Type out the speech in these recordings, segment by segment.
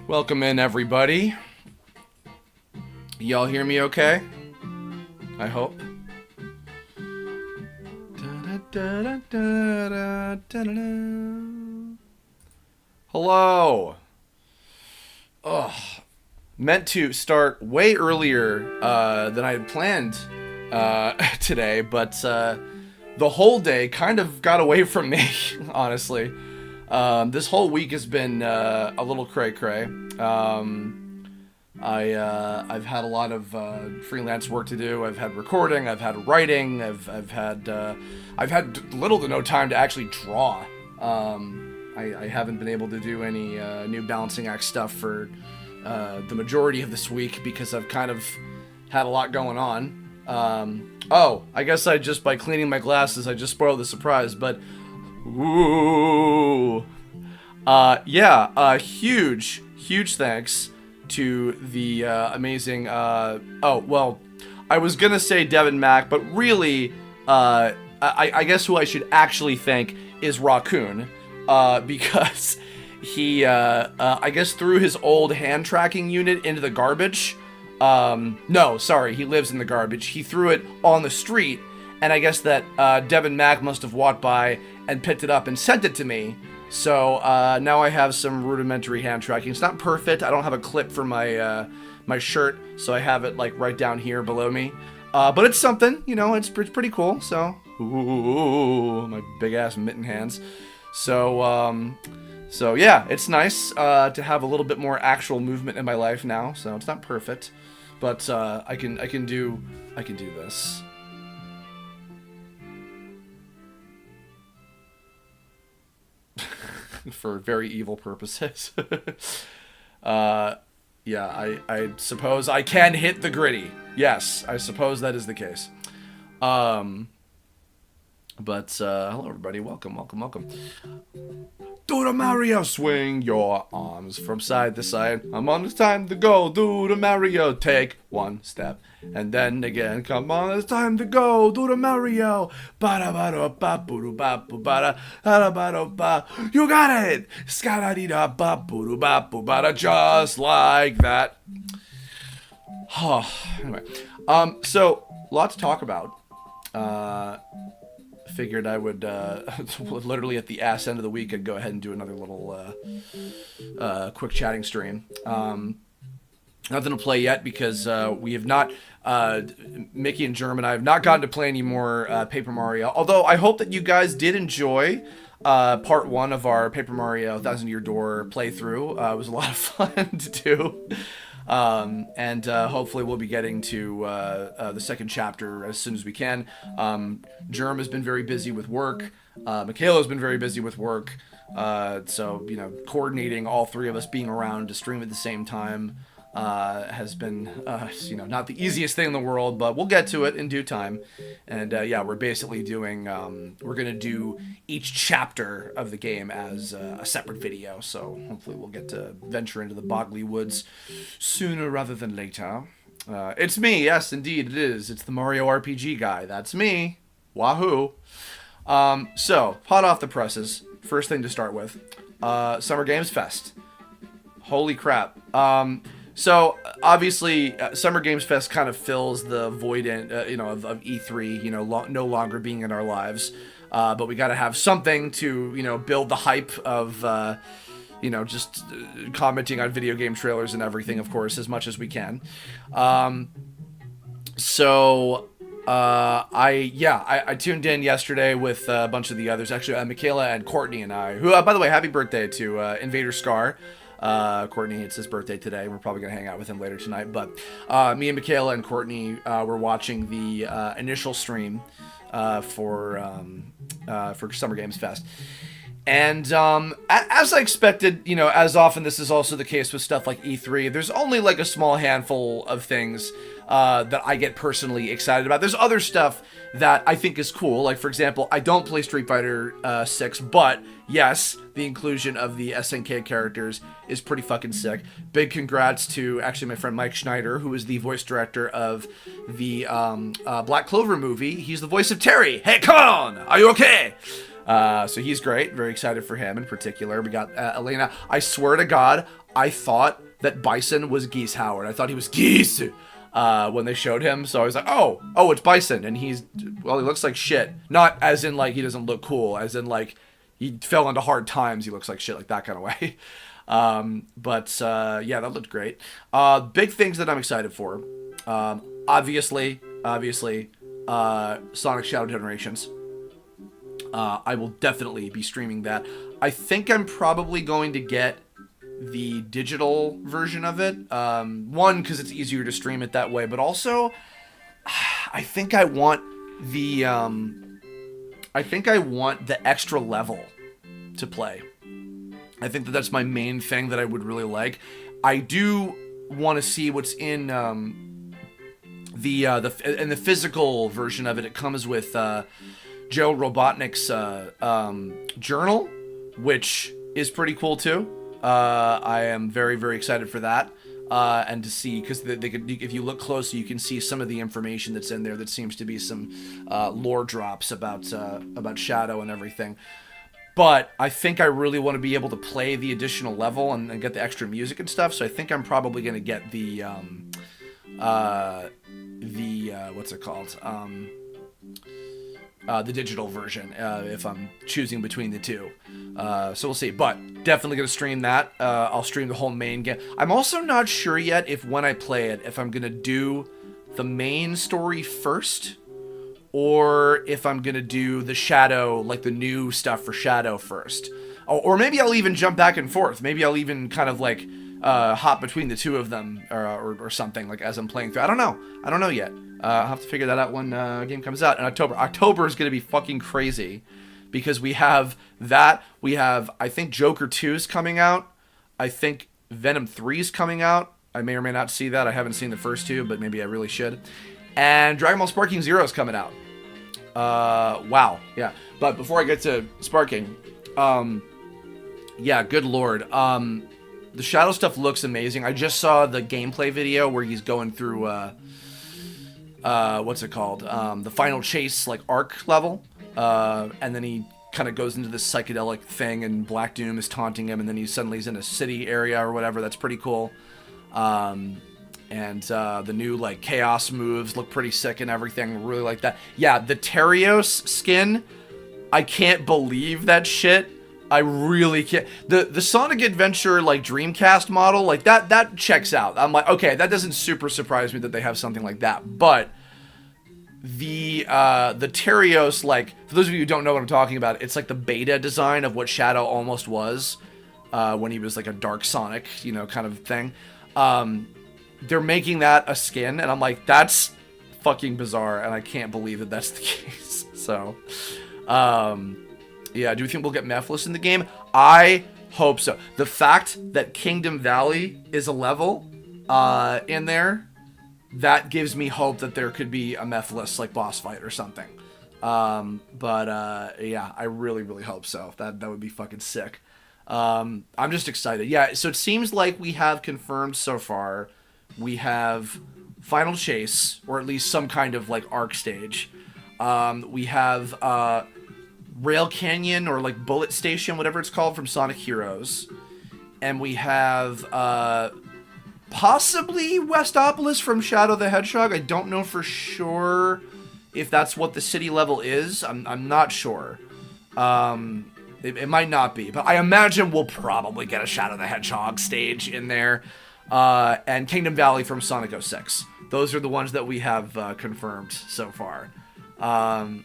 Well, welcome in, everybody. Y'all hear me okay? I hope. Hello. Ugh. Meant to start way earlier than I had planned today, but the whole day kind of got away from me, honestly. This whole week has been a little cray-cray. I've had a lot of freelance work to do. I've had recording. I've had writing. I've had little to no time to actually draw. I haven't been able to do any new balancing act stuff for the majority of this week because I've kind of had a lot going on. I guess by cleaning my glasses, I just spoiled the surprise. But ooh, huge thanks to the amazing, I was gonna say Devin Mack, but really, I guess who I should actually thank is Raccoon, because he, I guess threw his old hand tracking unit into the garbage. No, sorry, he lives in the garbage. He threw it on the street, and I guess that Devin Mack must have walked by and picked it up and sent it to me. So now I have some rudimentary hand tracking. It's not perfect. I don't have a clip for my my shirt, so I have it like right down here below me. But it's something, it's pretty cool. So, ooh, my big ass mitten hands. So yeah, it's nice to have a little bit more actual movement in my life now. So it's not perfect, but I can do this. For very evil purposes. Yeah, I suppose I can hit the gritty. Yes, I suppose that is the case. Hello everybody, welcome. Do the Mario, swing your arms from side to side. I'm on, it's time to go. Do the Mario, take one step. And then again, come on, it's time to go. Do the Mario. You got it. Just like that. Anyway, so a lot to talk about. Figured I would literally at the ass end of the week I'd go ahead and do another little quick chatting stream. Nothing to play yet because we have not Mickey and Germ and I have not gotten to play any more Paper Mario, although I hope that you guys did enjoy part 1 of our Paper Mario 1000 Year Door playthrough. It was a lot of fun to do. And hopefully we'll be getting to the second chapter as soon as we can. Germ has been very busy with work. Michaela's been very busy with work. So, coordinating all three of us being around to stream at the same time has been, not the easiest thing in the world, but we'll get to it in due time. And we're basically doing, we're going to do each chapter of the game as a separate video. So hopefully we'll get to venture into the Bogley Woods sooner rather than later. It's me. Yes, indeed it is. It's the Mario RPG guy. That's me. Wahoo. So, hot off the presses. First thing to start with. Summer Games Fest. Holy crap. So obviously, Summer Games Fest kind of fills the void of E3, no longer being in our lives. But we got to have something to, build the hype of, just commenting on video game trailers and everything, of course, as much as we can. So I tuned in yesterday with a bunch of the others. Actually, Michaela and Courtney and I, who, by the way, happy birthday to Invader Scar. Courtney, it's his birthday today. We're probably going to hang out with him later tonight. But me and Michaela and Courtney were watching the initial stream for Summer Games Fest. And as I expected, as often this is also the case with stuff like E3, there's only like a small handful of things that I get personally excited about. There's other stuff that I think is cool. Like, for example, I don't play Street Fighter 6, but yes, the inclusion of the SNK characters is pretty fucking sick. Big congrats to actually my friend Mike Schneider, who is the voice director of the Black Clover movie. He's the voice of Terry. Hey, come on! Are you okay? So he's great. Very excited for him in particular. We got Elena. I swear to God, I thought that Bison was Geese Howard. I thought he was Geese when they showed him. So I was like, oh, it's Bison. And he looks like shit. Not as in like he doesn't look cool, as in like he fell into hard times. He looks like shit, like that kind of way. Yeah, that looked great. Big things that I'm excited for. Obviously, Sonic Shadow Generations. I will definitely be streaming that. I think I'm probably going to get the digital version of it. One, because it's easier to stream it that way, but also, I think I want the extra level to play. I think that's my main thing that I would really like. I do want to see what's in the physical version of it. It comes with Joe Robotnik's journal, which is pretty cool too. I am very, very excited for that. And to see, because they could, if you look closely, you can see some of the information that's in there that seems to be some lore drops about Shadow and everything. But I think I really want to be able to play the additional level and get the extra music and stuff. So I think I'm probably going to get the what's it called? The digital version, if I'm choosing between the two. So we'll see. But definitely going to stream that. I'll stream the whole main game. I'm also not sure yet if when I play it, if I'm going to do the main story first, or if I'm going to do the Shadow, like the new stuff for Shadow first. Or maybe I'll even jump back and forth. Maybe I'll even kind of like hop between the two of them or something, like as I'm playing through. I don't know yet. I'll have to figure that out when game comes out in October. October is going to be fucking crazy because we have that. We have, I think, Joker 2's coming out. I think Venom 3's coming out. I may or may not see that. I haven't seen the first two, but maybe I really should. And Dragon Ball Sparking Zero is coming out. Wow. Yeah. But before I get to Sparking, yeah, good lord. The Shadow stuff looks amazing. I just saw the gameplay video where he's going through, what's it called? The Final Chase, like, arc level. And then he kind of goes into this psychedelic thing and Black Doom is taunting him and then he's in a city area or whatever. That's pretty cool. And the new, like, chaos moves look pretty sick and everything. Really like that. Yeah, the Terios skin, I can't believe that shit. I really can't. The Sonic Adventure, like, Dreamcast model, like, that checks out. I'm like, okay, that doesn't super surprise me that they have something like that. But the Terios, like, for those of you who don't know what I'm talking about, it's like the beta design of what Shadow almost was when he was, like, a Dark Sonic, kind of thing. They're making that a skin, and I'm like, that's fucking bizarre, and I can't believe that that's the case. So, yeah, do we think we'll get Mephiles in the game? I hope so. The fact that Kingdom Valley is a level in there, that gives me hope that there could be a Mephiles, like, boss fight or something. Yeah, I really, really hope so. That would be fucking sick. I'm just excited. Yeah, so it seems like we have confirmed so far, we have Final Chase, or at least some kind of, like, arc stage. We have Rail Canyon, or, like, Bullet Station, whatever it's called, from Sonic Heroes. And we have possibly Westopolis from Shadow the Hedgehog. I don't know for sure if that's what the city level is. I'm not sure. It might not be, but I imagine we'll probably get a Shadow the Hedgehog stage in there. And Kingdom Valley from Sonic 06. Those are the ones that we have confirmed so far. And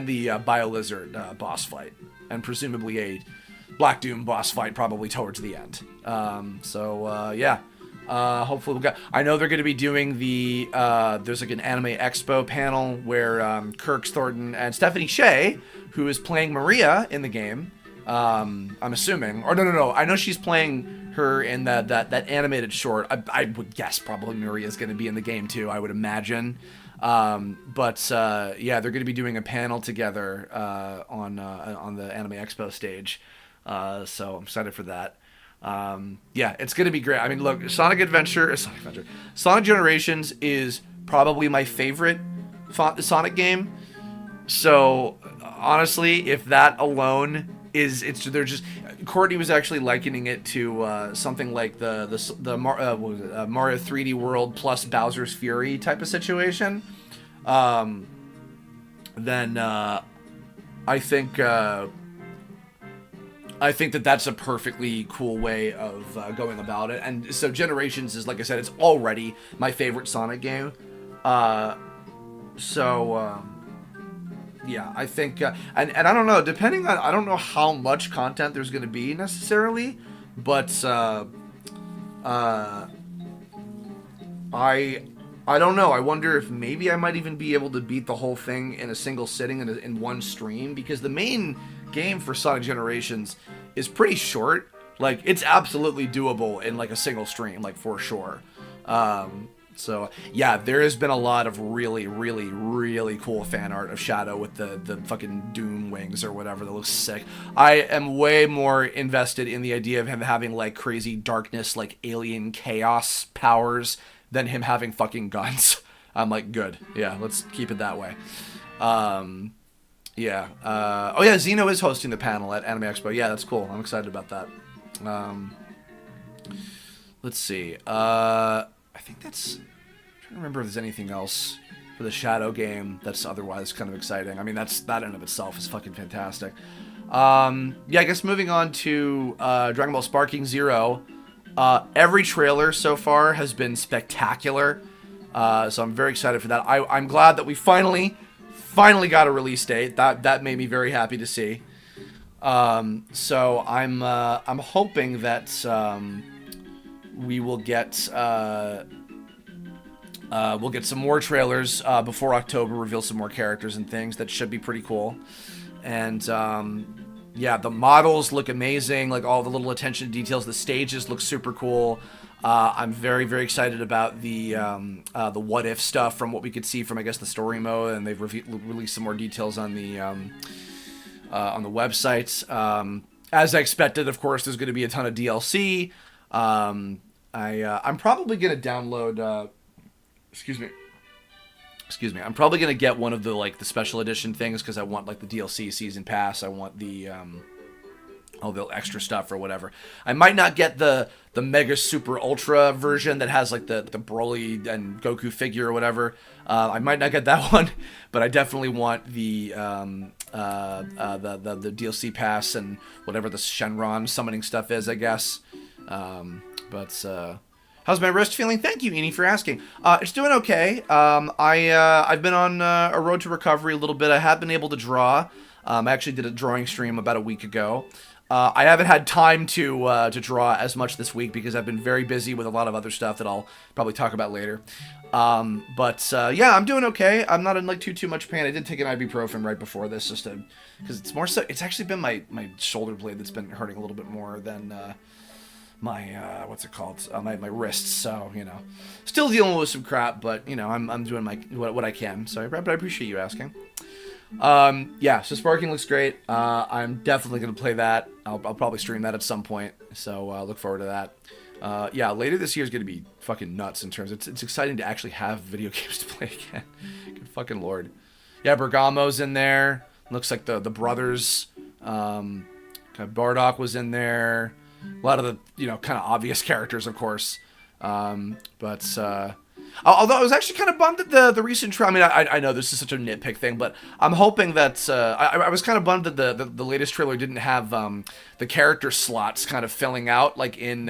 the Bio-Lizard boss fight. And presumably a Black Doom boss fight probably towards the end. Yeah. Hopefully we'll get... I know they're going to be doing the... there's like an Anime Expo panel where Kirk Thornton and Stephanie Sheh, who is playing Maria in the game, I'm assuming... Or no. I know she's playing her in that animated short. I would guess probably Maria is going to be in the game too, I would imagine. Yeah, they're going to be doing a panel together on the Anime Expo stage. So I'm excited for that. Yeah, it's going to be great. I mean, look, Sonic Generations is probably my favorite Sonic game. So honestly, if that alone they're just... Courtney was actually likening it to something like the Mario 3D World plus Bowser's Fury type of situation. Then I think that's a perfectly cool way of going about it. And so Generations is, like I said, it's already my favorite Sonic game. Yeah, I think, and I don't know, depending on, I don't know how much content there's going to be necessarily, but I don't know. I wonder if maybe I might even be able to beat the whole thing in a single sitting in one stream, because the main game for Sonic Generations is pretty short. Like, it's absolutely doable in like a single stream, like for sure. So yeah, there has been a lot of really, really, really cool fan art of Shadow with the fucking Doom wings or whatever that looks sick. I am way more invested in the idea of him having like crazy darkness, like alien chaos powers than him having fucking guns. I'm like, good. Yeah, let's keep it that way. Yeah. Oh yeah, Xeno is hosting the panel at Anime Expo. Yeah, that's cool. I'm excited about that. Let's see. I think that's... I'm trying to remember if there's anything else for the Shadow game that's otherwise kind of exciting. I mean, that in and of itself is fucking fantastic. Yeah, I guess moving on to Dragon Ball Sparking Zero. Every trailer so far has been spectacular. So I'm very excited for that. I'm glad that we finally got a release date. That made me very happy to see. So I'm hoping that we will get we'll get some more trailers before October, reveal some more characters and things. That should be pretty cool. And yeah, the models look amazing, like all the little attention to details. The stages look super cool. I'm very, very excited about the what if stuff from what we could see from, I guess, the story mode, and they've released some more details on the website. As I expected, of course, there's going to be a ton of DLC. I'm probably going to download. Excuse me. I'm probably going to get one of the special edition things because I want like the DLC season pass. I want the all the extra stuff or whatever. I might not get the Mega Super Ultra version that has like the Broly and Goku figure or whatever. I might not get that one, but I definitely want the DLC pass and whatever the Shenron summoning stuff is, I guess. How's my wrist feeling? Thank you, Eni, for asking. It's doing okay. I've been on a road to recovery a little bit. I have been able to draw. I actually did a drawing stream about a week ago. I haven't had time to draw as much this week because I've been very busy with a lot of other stuff that I'll probably talk about later. Yeah, I'm doing okay. I'm not in like too much pain. I did take an ibuprofen right before this just to, because it's more so. It's actually been my shoulder blade that's been hurting a little bit more than my what's it called? My wrists. So still dealing with some crap, but I'm doing what I can. So I appreciate you asking. Yeah, so Sparking looks great. I'm definitely going to play that. I'll probably stream that at some point, so look forward to that. Yeah, later this year is going to be fucking nuts in terms of, it's exciting to actually have video games to play again. Good fucking lord. Yeah, Bergamo's in there. Looks like the brothers. Kind of Bardock was in there. A lot of the, kind of obvious characters, of course. Although I was actually kind of bummed at the recent trailer. I mean, I know this is such a nitpick thing, but I'm hoping that I was kind of bummed that the latest trailer didn't have the character slots kind of filling out like in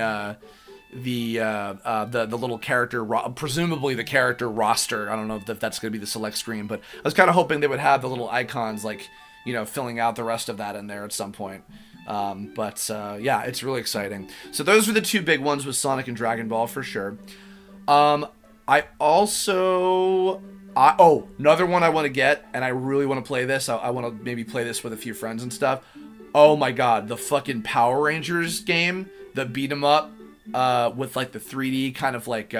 the little character, presumably the character roster. I don't know if that's going to be the select screen, but I was kind of hoping they would have the little icons, like, you know, filling out the rest of that in there at some point. Yeah, it's really exciting. So those were the two big ones with Sonic and Dragon Ball for sure. I also... another one I want to get, and I really want to play this. I want to maybe play this with a few friends and stuff. Oh my god, the fucking Power Rangers game, the beat 'em up, with like the 3D kind of like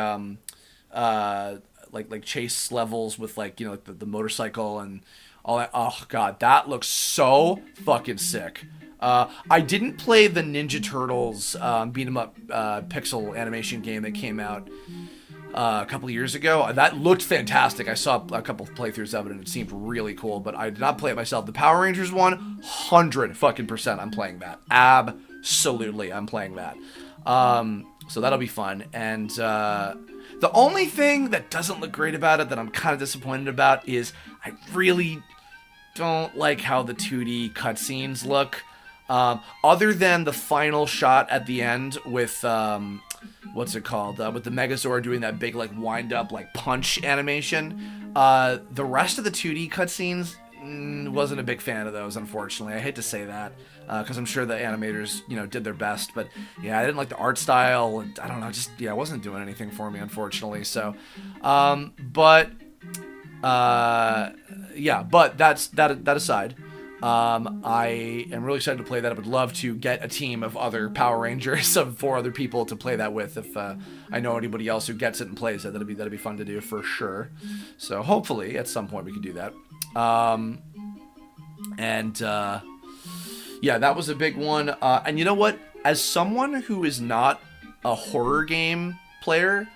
chase levels with like, you know, like the motorcycle and all that. Oh god, that looks so fucking sick. I didn't play the Ninja Turtles beat 'em up pixel animation game that came out a couple of years ago. That looked fantastic. I saw a couple of playthroughs of it and it seemed really cool, but I did not play it myself. The Power Rangers one, 100% I'm playing that. Absolutely, I'm playing that. So that'll be fun. And the only thing that doesn't look great about it that I'm kind of disappointed about is I really don't like how the 2D cutscenes look. Other than the final shot at the end with what's it called? With the Megazord doing that big like wind up like punch animation. The rest of the 2D cutscenes, wasn't a big fan of those, unfortunately. I hate to say that, because I'm sure the animators, you know, did their best, but yeah, I didn't like the art style, and I don't know, just, yeah, it wasn't doing anything for me, unfortunately. So, yeah, but that aside, I am really excited to play that. I would love to get a team of other Power Rangers, of 4 other people to play that with. If I know anybody else who gets it and plays it, that'd be fun to do for sure. So hopefully at some point we can do that. Yeah, that was a big one. And you know what? As someone who is not a horror game player,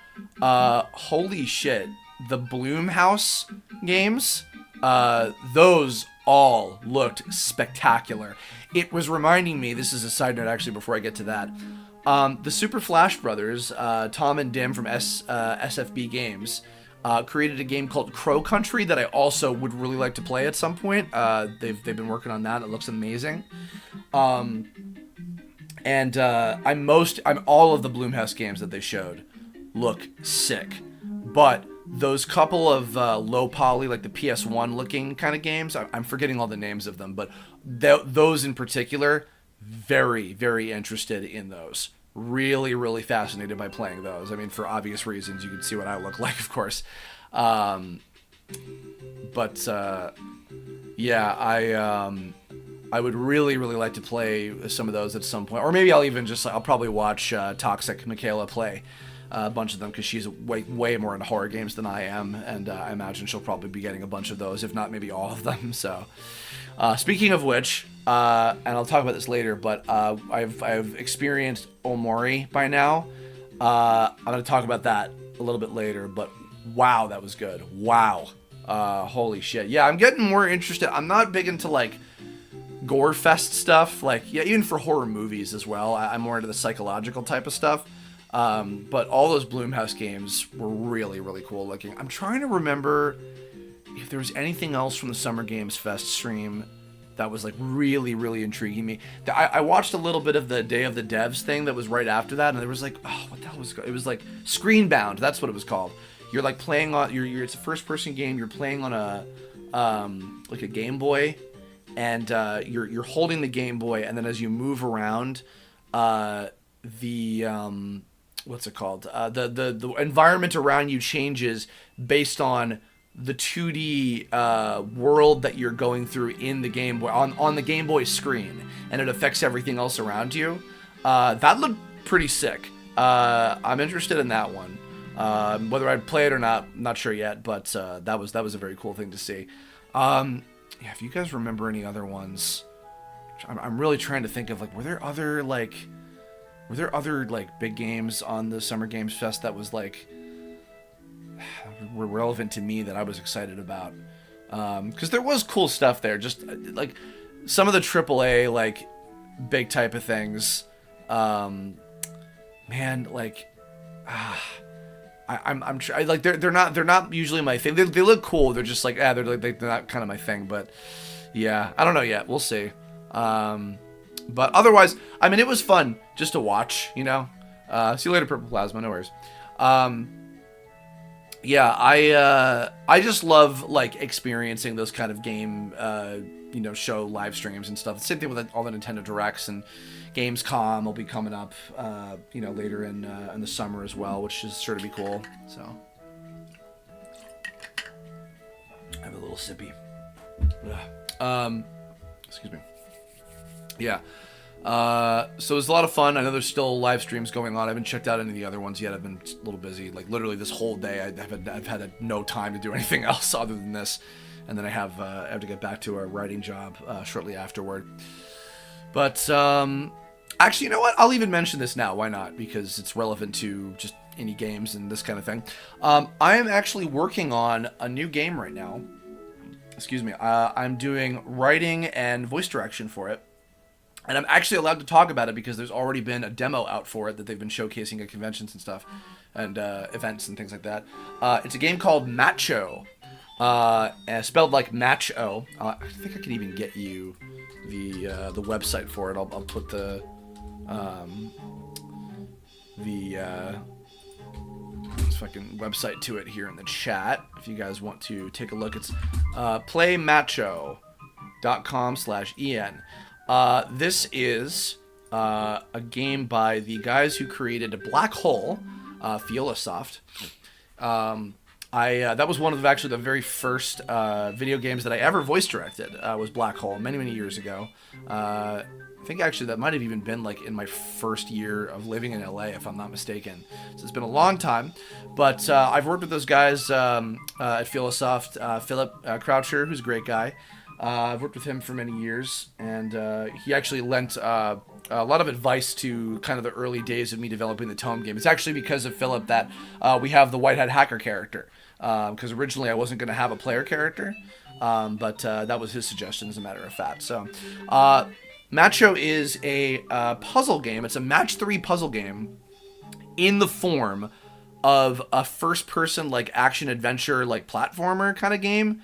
holy shit, the Bloomhouse games, those all looked spectacular. It was reminding me, this is a side note actually before I get to that, the Super Flash Brothers, Tom and Dim from SFB Games, created a game called Crow Country that I also would really like to play at some point. They've been working on that. It looks amazing. I'm all of the Bloomhouse games that they showed look sick, but those couple of low poly, like the PS1 looking kind of games, I'm forgetting all the names of them, but those in particular, very, very interested in those. Really, really fascinated by playing those. I mean, for obvious reasons, you can see what I look like, of course. Yeah, I would really, really like to play some of those at some point. Or maybe I'll probably watch Toxic Michaela play a bunch of them, because she's way more into horror games than I am, and I imagine she'll probably be getting a bunch of those, if not maybe all of them. So, speaking of which, and I'll talk about this later, but I've experienced Omori by now. I'm going to talk about that a little bit later, but wow, that was good. Wow. Holy shit. Yeah, I'm getting more interested. I'm not big into, like, gore fest stuff, like, yeah, even for horror movies as well. I'm more into the psychological type of stuff. But all those Bloomhouse games were really, really cool looking. I'm trying to remember if there was anything else from the Summer Games Fest stream that was like really, really intriguing me. I watched a little bit of the Day of the Devs thing that was right after that, and there was like, oh, what the hell was it? It was like Screenbound. That's what it was called. You're like playing on it's a first-person game. You're playing on a like a Game Boy, and you're holding the Game Boy, and then as you move around, what's it called? The environment around you changes based on the 2D world that you're going through in the Game Boy, on the Game Boy screen, and it affects everything else around you. That looked pretty sick. I'm interested in that one. Whether I'd play it or not, I'm not sure yet, but that was a very cool thing to see. Yeah, if you guys remember any other ones, I'm really trying to think of, like, were there other big games on the Summer Games Fest that was like were relevant to me that I was excited about? Because there was cool stuff there, just like some of the AAA like big type of things. Man, like I'm like they're not usually my thing. They look cool. They're just like they're not kind of my thing. But yeah, I don't know yet. We'll see. But otherwise, I mean, it was fun just to watch, you know. See you later, Purple Plasma. No worries. Yeah, I just love like experiencing those kind of game show live streams and stuff. Same thing with all the Nintendo Directs, and Gamescom will be coming up later in the summer as well, which is sure to be cool. So I have a little sippy. Excuse me. Yeah. So it was a lot of fun. I know there's still live streams going on. I haven't checked out any of the other ones yet. I've been a little busy. Like literally this whole day, I've had no time to do anything else other than this, and then I have to get back to a writing job shortly afterward. But actually, you know what? I'll even mention this now. Why not? Because it's relevant to just indie games and this kind of thing. I am actually working on a new game right now. Excuse me. I'm doing writing and voice direction for it. And I'm actually allowed to talk about it because there's already been a demo out for it that they've been showcasing at conventions and stuff, and events and things like that. It's a game called Macho, spelled like Match-O. I think I can even get you the website for it. I'll put the fucking website to it here in the chat if you guys want to take a look. It's playmacho.com/en. This is a game by the guys who created Black Hole, Fiolasoft. That was one of the very first video games that I ever voice directed. Was Black Hole many years ago. I think actually that might have even been like in my first year of living in LA, if I'm not mistaken. So it's been a long time, but I've worked with those guys at Fiolasoft. Philip Croucher, who's a great guy. I've worked with him for many years, and he actually lent a lot of advice to kind of the early days of me developing the Tome game. It's actually because of Philip that we have the White Hat Hacker character, because originally I wasn't going to have a player character, but that was his suggestion, as a matter of fact. So, Macho is a puzzle game. It's a match 3 puzzle game in the form of a first-person like action-adventure like platformer kind of game.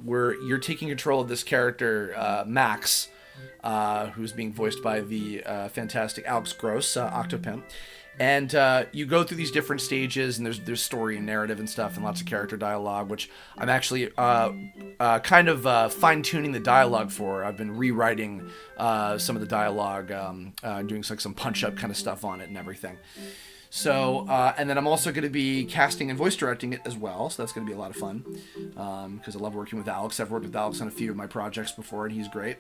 Where you're taking control of this character, Max, who's being voiced by the fantastic Alex Gross, Octopimp. And you go through these different stages, and there's story and narrative and stuff, and lots of character dialogue, which I'm actually kind of fine-tuning the dialogue for. I've been rewriting some of the dialogue, doing like some punch-up kind of stuff on it and everything. So, and then I'm also going to be casting and voice directing it as well, so that's going to be a lot of fun, because I love working with Alex. I've worked with Alex on a few of my projects before, and he's great.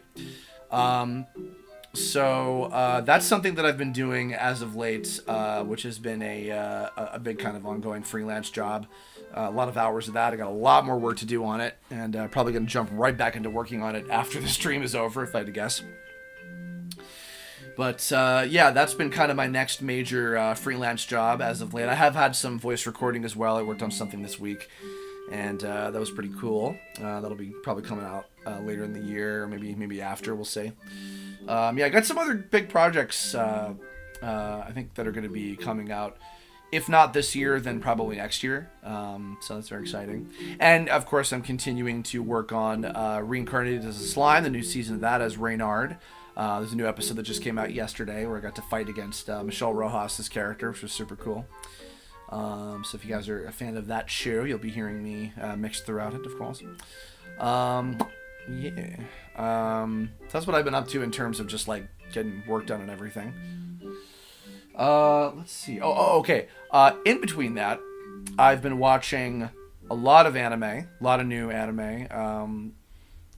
So that's something that I've been doing as of late, which has been a big kind of ongoing freelance job. A lot of hours of that. I got a lot more work to do on it, and probably going to jump right back into working on it after the stream is over, if I had to guess. But, yeah, that's been kind of my next major freelance job as of late. I have had some voice recording as well. I worked on something this week, and that was pretty cool. That'll be probably coming out later in the year, or maybe after, we'll see. Yeah, I got some other big projects, I think, that are going to be coming out. If not this year, then probably next year. So that's very exciting. And, of course, I'm continuing to work on Reincarnated as a Slime, the new season of that as Reynard. There's a new episode that just came out yesterday where I got to fight against Michelle Rojas' character, which was super cool. So if you guys are a fan of that show, you'll be hearing me mixed throughout it, of course. Yeah. That's what I've been up to in terms of just like getting work done and everything. Let's see. Okay. In between that, I've been watching a lot of anime, a lot of new anime.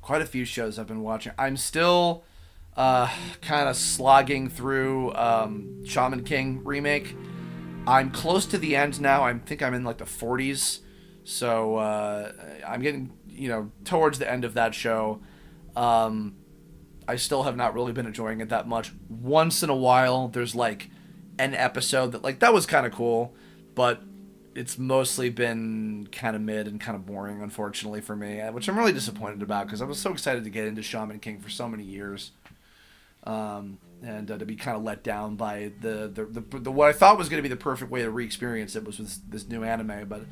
Quite a few shows I've been watching. I'm still kind of slogging through Shaman King remake. I'm close to the end now. I think I'm in like the 40s. So I'm getting, towards the end of that show. I still have not really been enjoying it that much. Once in a while, there's like an episode that was kind of cool, but it's mostly been kind of mid and kind of boring, unfortunately, for me, which I'm really disappointed about because I was so excited to get into Shaman King for so many years. And to be kind of let down by the what I thought was going to be the perfect way to re-experience it was with this new anime, but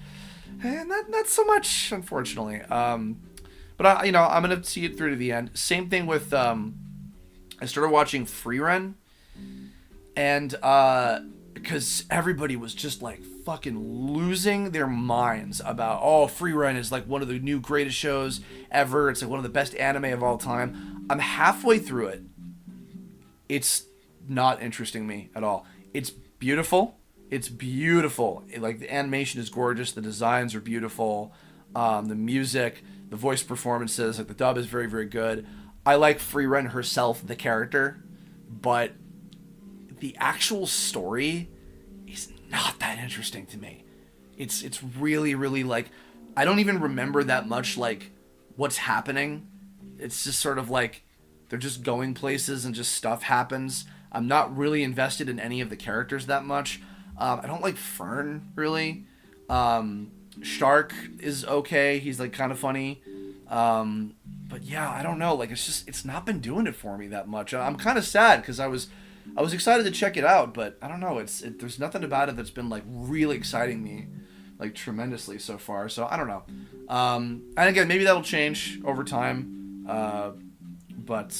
not so much, unfortunately. But I'm going to see it through to the end. Same thing with I started watching Free Run, and because everybody was just like fucking losing their minds about, oh, Free Run is like one of the new greatest shows ever. It's like one of the best anime of all time. I'm halfway through it. It's not interesting me at all. It's beautiful. It's beautiful. Like, the animation is gorgeous. The designs are beautiful. The music, the voice performances, like the dub is very, very good. I like Free Run herself, the character, but the actual story is not that interesting to me. It's really, really like, I don't even remember that much like what's happening. It's just sort of like they're just going places and just stuff happens. I'm not really invested in any of the characters that much. I don't like Fern really. Shark is okay. He's like kind of funny. But yeah, I don't know. Like, it's not been doing it for me that much. I'm kind of sad because I was excited to check it out, but I don't know. There's nothing about it that's been like really exciting me like tremendously so far. So I don't know. And again, maybe that'll change over time. But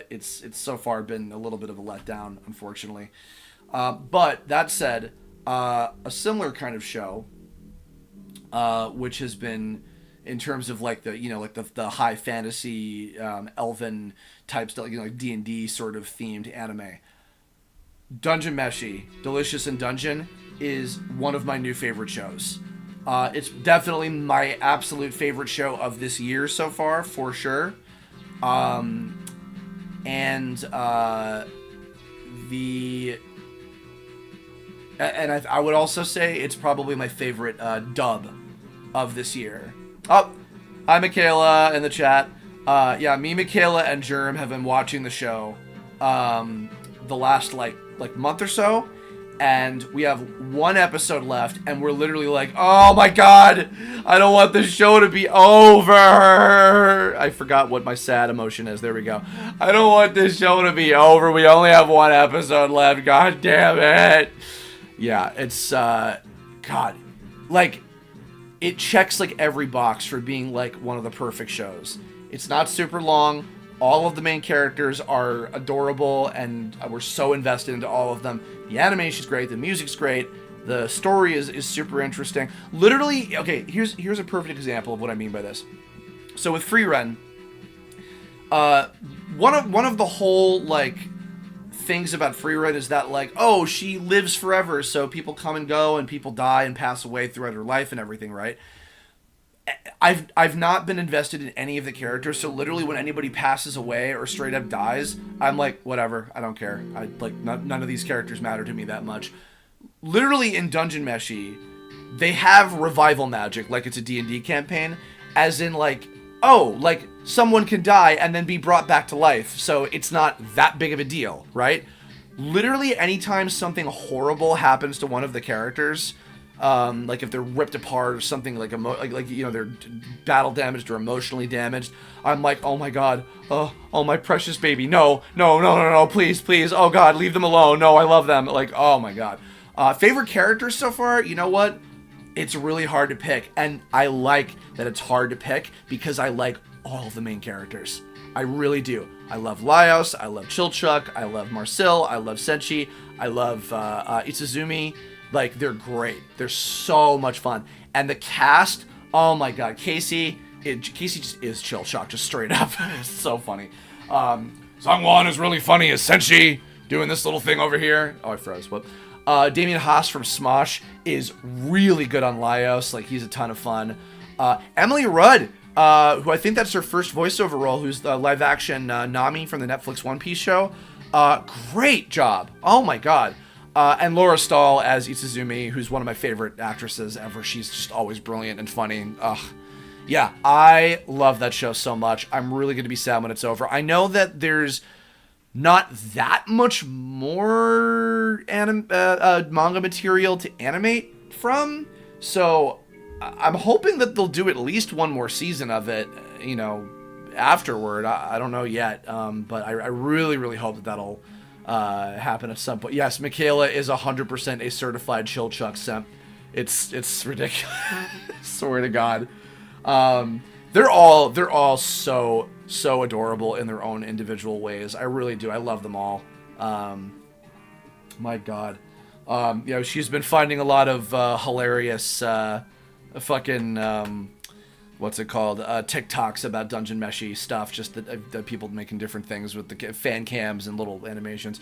it's so far been a little bit of a letdown, unfortunately. But that said, a similar kind of show, which has been, in terms of like the high fantasy, elven type stuff, like D&D sort of themed anime. Dungeon Meshi, Delicious in Dungeon, is one of my new favorite shows. It's definitely my absolute favorite show of this year so far, for sure. I would also say it's probably my favorite dub of this year. Oh, hi Michaela in the chat. Yeah, me, Michaela, and Germ have been watching the show the last like month or so, and we have one episode left, and we're literally like, oh my god, I don't want this show to be over. I forgot what my sad emotion is. There we go. I don't want this show to be over. We only have one episode left. God damn it. Yeah, it's god, like, it checks like every box for being like one of the perfect shows. It's not super long. All of the main characters are adorable, and we're so invested into all of them. The animation's great. The music's great. The story is super interesting. Literally, okay, here's a perfect example of what I mean by this. So with Free Run, one of the whole like things about Free Run is that like, oh, she lives forever, so people come and go and people die and pass away throughout her life and everything, right? I've not been invested in any of the characters, so literally when anybody passes away or straight up dies, I'm like, whatever, I don't care. None of these characters matter to me that much. Literally in Dungeon Meshi, they have revival magic, like it's a D&D campaign, as in like, oh, like someone can die and then be brought back to life, so it's not that big of a deal, right? Literally anytime something horrible happens to one of the characters, like if they're ripped apart or something, like they're battle damaged or emotionally damaged, I'm like, oh my god, oh my precious baby, no, please, oh god, leave them alone, no, I love them, like, oh my god. Favorite characters so far, you know what? It's really hard to pick, and I like that it's hard to pick because I like all of the main characters. I really do. I love Laios, I love Chilchuck, I love Marcel, I love Senshi, I love Itsuzumi. Like, they're great. They're so much fun. And the cast, oh my god, Casey just is Chilchuck, just straight up. It's so funny. Sangwon is really funny as Senshi, doing this little thing over here. Oh, I froze. Whoop. Damien Haas from Smosh is really good on Laios. Like, he's a ton of fun. Emily Rudd, who I think that's her first voiceover role, who's the live-action Nami from the Netflix One Piece show. Great job. Oh my god. And Laura Stahl as Itsuzumi, who's one of my favorite actresses ever. She's just always brilliant and funny. Yeah, I love that show so much. I'm really going to be sad when it's over. I know that there's not that much more manga material to animate from, so I'm hoping that they'll do at least one more season of it, you know, afterward. I don't know yet, but I really, really hope that that'll happen at some point. Yes, Michaela is 100% a certified Chilchuck simp. It's ridiculous. Swear to God. They're all so adorable in their own individual ways. I really do. I love them all. My God. She's been finding a lot of hilarious fucking what's it called? TikToks about Dungeon Meshi stuff. Just that people making different things with the fan cams and little animations.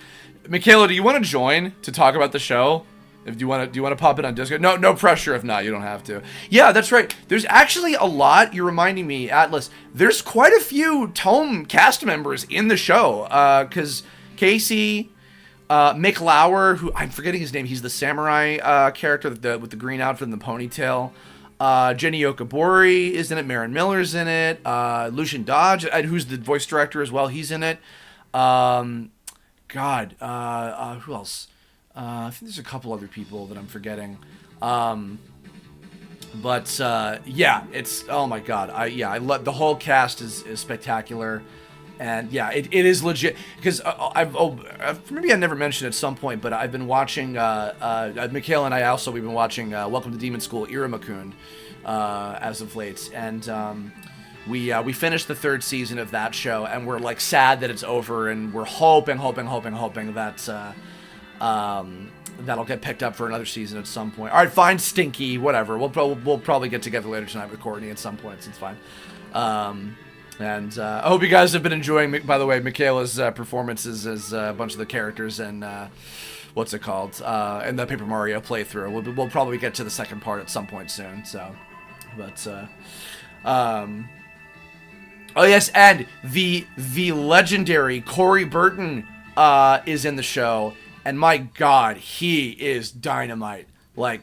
Michaela, do you want to join to talk about the show? Do you want to pop it on Discord? No pressure. If not, you don't have to. Yeah, that's right. There's actually a lot. You're reminding me, Atlas. There's quite a few Tome cast members in the show. Because Casey, Mick Lauer, who I'm forgetting his name. He's the samurai character with the green outfit and the ponytail. Jenny Okabori is in it. Marin Miller's in it. Lucian Dodge, who's the voice director as well. He's in it. Who else? I think there's a couple other people that I'm forgetting. It's, oh my God. I love, the whole cast is spectacular. And yeah, it is legit, because maybe I never mentioned at some point, but I've been watching, Mikhail and I we've been watching Welcome to Demon School, Iruma-kun, as of late. And we finished the 3rd season of that show, and we're like sad that it's over, and we're hoping that that'll get picked up for another season at some point. All right, fine, Stinky, whatever. We'll probably get together later tonight with Courtney at some point. So it's fine. And I hope you guys have been enjoying, by the way, Michaela's performances as a bunch of the characters and what's it called? In the Paper Mario playthrough. We'll probably get to the second part at some point soon. So, but oh yes, and the legendary Corey Burton is in the show. And my God, he is dynamite. Like,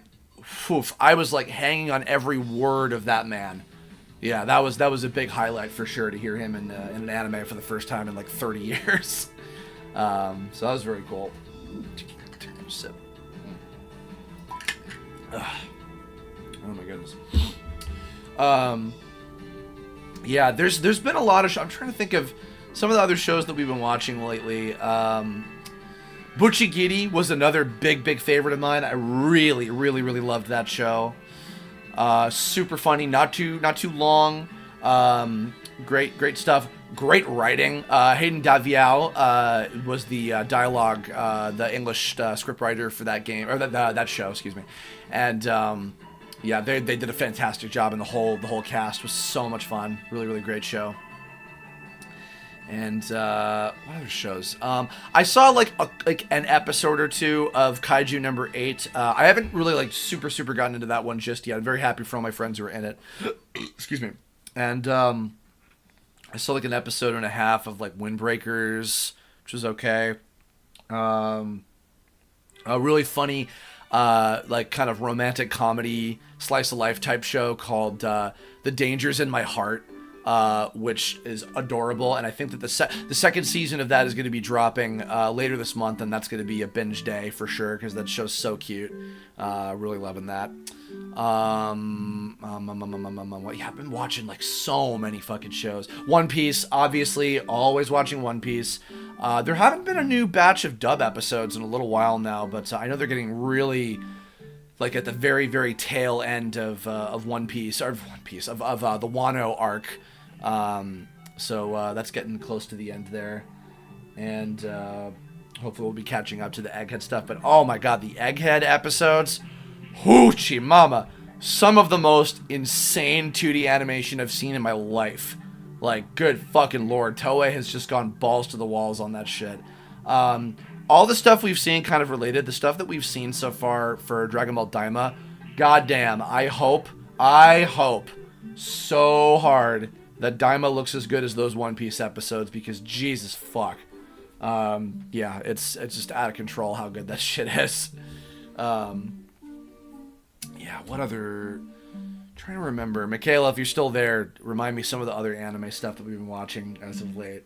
I was like hanging on every word of that man. Yeah, that was a big highlight for sure, to hear him in an anime for the first time in like 30 years. So that was very cool. Sip. Oh my goodness. Yeah, there's been a lot of I'm trying to think of some of the other shows that we've been watching lately. Buchigiri was another big favorite of mine. I really loved that show. Super funny, not too long. Great stuff. Great writing. Hayden Daviau was the dialogue, the English scriptwriter for that game, or that show, excuse me. And yeah, they did a fantastic job, and the whole cast was so much fun. Really great show. And what other shows? I saw like an episode or two of Kaiju number 8. I haven't really like super gotten into that one just yet. I'm very happy for all my friends who are in it. Excuse me. And I saw like an episode and a half of like Windbreakers, which was okay. A really funny, like kind of romantic comedy slice of life type show called The Dangers in My Heart. Which is adorable, and I think that the second season of that is going to be dropping later this month, and that's going to be a binge day for sure, because that show's so cute. Really loving that. Yeah, I've been watching like so many fucking shows. One Piece, obviously, always watching One Piece. There haven't been a new batch of dub episodes in a little while now, but I know they're getting really like at the very tail end of One Piece, of the Wano arc. So that's getting close to the end there, and hopefully we'll be catching up to the Egghead stuff. But oh my God, the Egghead episodes, hoochie mama, some of the most insane 2D animation I've seen in my life. Like, good fucking lord, Toei has just gone balls to the walls on that shit. All the stuff we've seen kind of related, the stuff that we've seen so far for Dragon Ball Daima, goddamn, I hope so hard that Daima looks as good as those One Piece episodes, because Jesus fuck. Yeah, it's just out of control how good that shit is. Yeah, what other... Trying to remember. Michaela, if you're still there, remind me some of the other anime stuff that we've been watching as of late.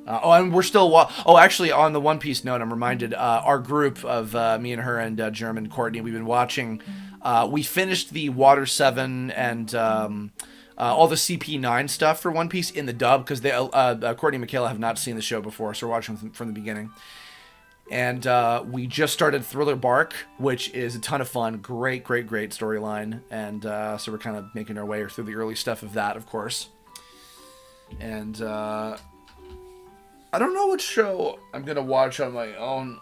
And we're still... actually, on the One Piece note, I'm reminded, our group of me and her and German Courtney, we've been watching... we finished the Water 7 and all the CP9 stuff for One Piece in the dub, because Courtney and Michaela have not seen the show before, so we're watching from the beginning. And we just started Thriller Bark, which is a ton of fun. Great storyline. And so we're kind of making our way through the early stuff of that, of course. And I don't know what show I'm going to watch on my own.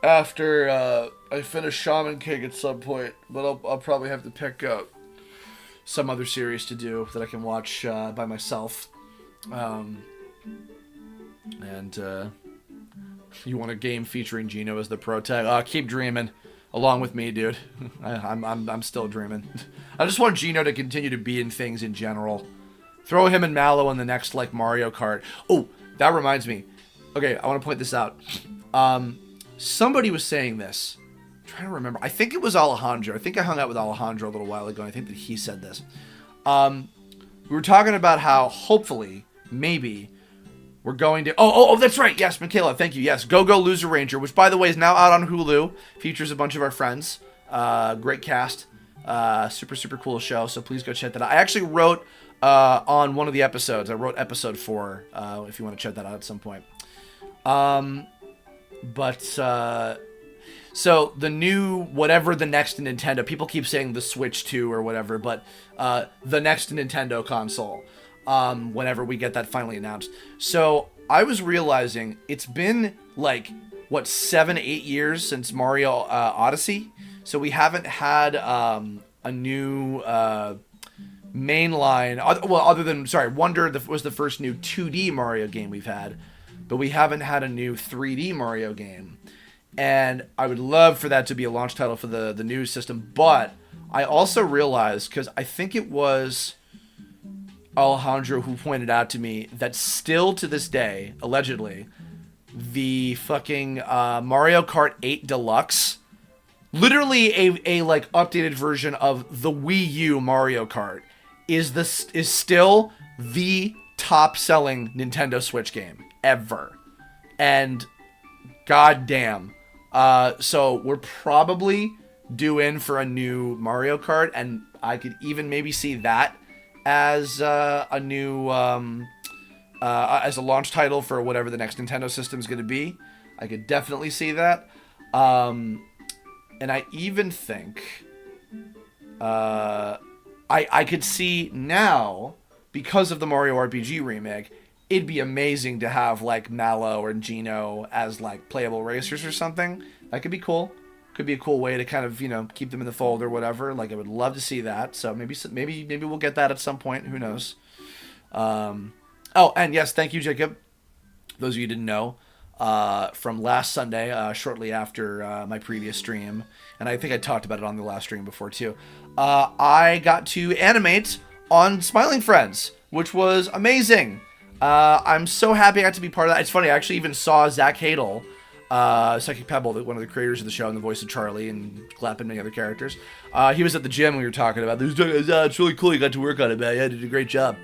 after I finish Shaman King at some point, but I'll probably have to pick up some other series to do that I can watch by myself. And you want a game featuring Gino as the pro tag? Keep dreaming, along with me, dude. I'm still dreaming. I just want Gino to continue to be in things in general. Throw him and Mallow in the next like Mario Kart. Oh, that reminds me. Okay, I want to point this out. Somebody was saying this. I'm trying to remember. I think it was Alejandro. I think I hung out with Alejandro a little while ago. I think that he said this. We were talking about how hopefully, maybe, we're going to... Oh, that's right. Yes, Michaela, thank you. Yes, Go Go Loser Ranger, which, by the way, is now out on Hulu. Features a bunch of our friends. Great cast. Super, super cool show, so please go check that out. I actually wrote on one of the episodes. I wrote episode 4, if you want to check that out at some point. So the new, whatever the next Nintendo, people keep saying the Switch 2 or whatever, but the next Nintendo console, whenever we get that finally announced. So I was realizing it's been like, 7-8 years since Mario Odyssey. So we haven't had a new mainline, other than, Wonder was the first new 2D Mario game we've had, but we haven't had a new 3D Mario game. And I would love for that to be a launch title for the new system. But I also realized, because I think it was Alejandro who pointed out to me that still to this day, allegedly, the fucking Mario Kart 8 Deluxe, literally a like updated version of the Wii U Mario Kart, is still the top selling Nintendo Switch game ever. And goddamn. So we're probably due in for a new Mario Kart, and I could even maybe see that as a new as a launch title for whatever the next Nintendo system is going to be. I could definitely see that. And I even think I could see now, because of the Mario RPG remake, it'd be amazing to have like Mallow or Gino as like playable racers or something. That could be cool. Could be a cool way to kind of, keep them in the fold or whatever. Like, I would love to see that. So maybe we'll get that at some point. Who knows? Oh, and yes, thank you, Jacob. Those of you who didn't know, from last Sunday, shortly after my previous stream, and I think I talked about it on the last stream before too, I got to animate on Smiling Friends, which was amazing. I'm so happy I got to be part of that. It's funny, I actually even saw Zach Hadel, Psychic Pebble, one of the creators of the show and the voice of Charlie and Clap and many other characters. He was at the gym we were talking about. It's really cool you got to work on it, man. Yeah, you did a great job.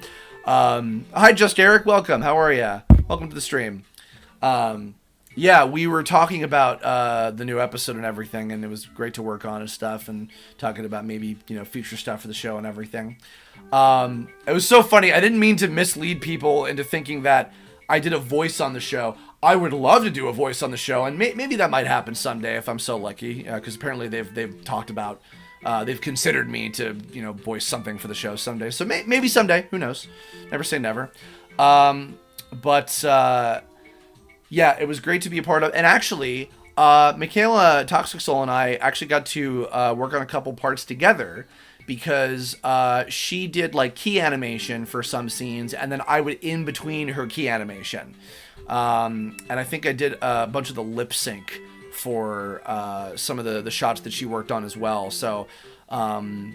Hi, Just Eric. Welcome. How are ya? Welcome to the stream. Yeah, we were talking about the new episode and everything, and it was great to work on and stuff, and talking about maybe, future stuff for the show and everything. It was so funny. I didn't mean to mislead people into thinking that I did a voice on the show. I would love to do a voice on the show, and maybe that might happen someday if I'm so lucky, because apparently they've talked about, they've considered me to, voice something for the show someday. So maybe someday. Who knows? Never say never. Yeah, it was great to be a part of. And actually, Michaela Toxic Soul and I actually got to work on a couple parts together, because she did like key animation for some scenes, and then I would in between her key animation. And I think I did a bunch of the lip sync for some of the shots that she worked on as well. So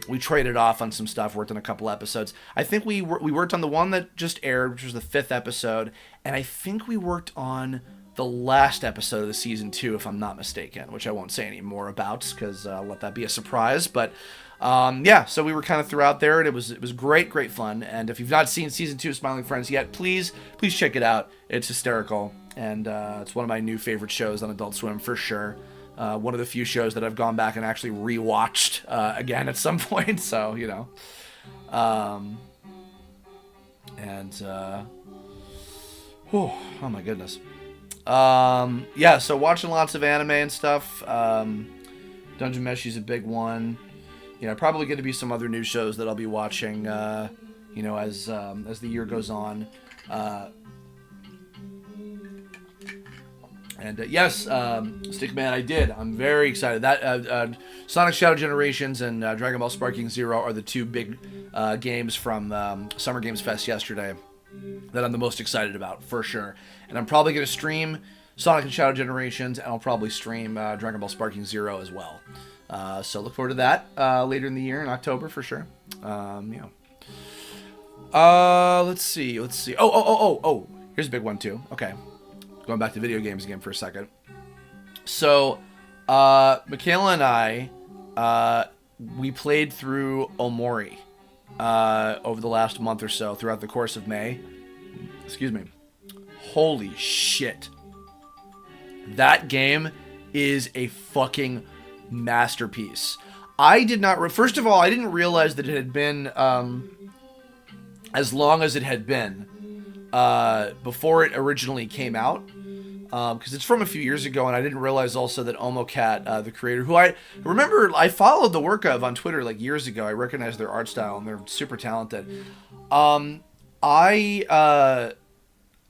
we traded off on some stuff, worked on a couple episodes. I think we worked on the one that just aired, which was the 5th episode, and I think we worked on the last episode of the season 2, if I'm not mistaken, which I won't say any more about because I'll let that be a surprise. But yeah, so we were kind of throughout there, and it was great fun. And if you've not seen season 2 of Smiling Friends yet, please check it out. It's hysterical, and it's one of my new favorite shows on Adult Swim for sure. One of the few shows that I've gone back and actually rewatched again at some point. So oh my goodness. Yeah, so watching lots of anime and stuff. Dungeon Meshi is a big one. Probably going to be some other new shows that I'll be watching, as the year goes on. And yes, Stickman, I did. I'm very excited. That Sonic Shadow Generations and Dragon Ball Sparking Zero are the two big games from Summer Games Fest yesterday that I'm the most excited about, for sure. And I'm probably going to stream Sonic and Shadow Generations, and I'll probably stream Dragon Ball Sparking Zero as well. So look forward to that later in the year, in October, for sure. Yeah. Let's see. Oh. Here's a big one, too. Okay. Going back to video games again for a second. So, Michaela and I, we played through Omori over the last month or so, throughout the course of May. Excuse me. Holy shit. That game is a fucking masterpiece. I did not... First of all, I didn't realize that it had been as long as it had been before it originally came out. Because it's from a few years ago, and I didn't realize also that Omocat, the creator, who I remember I followed the work of on Twitter like years ago. I recognized their art style, and they're super talented. I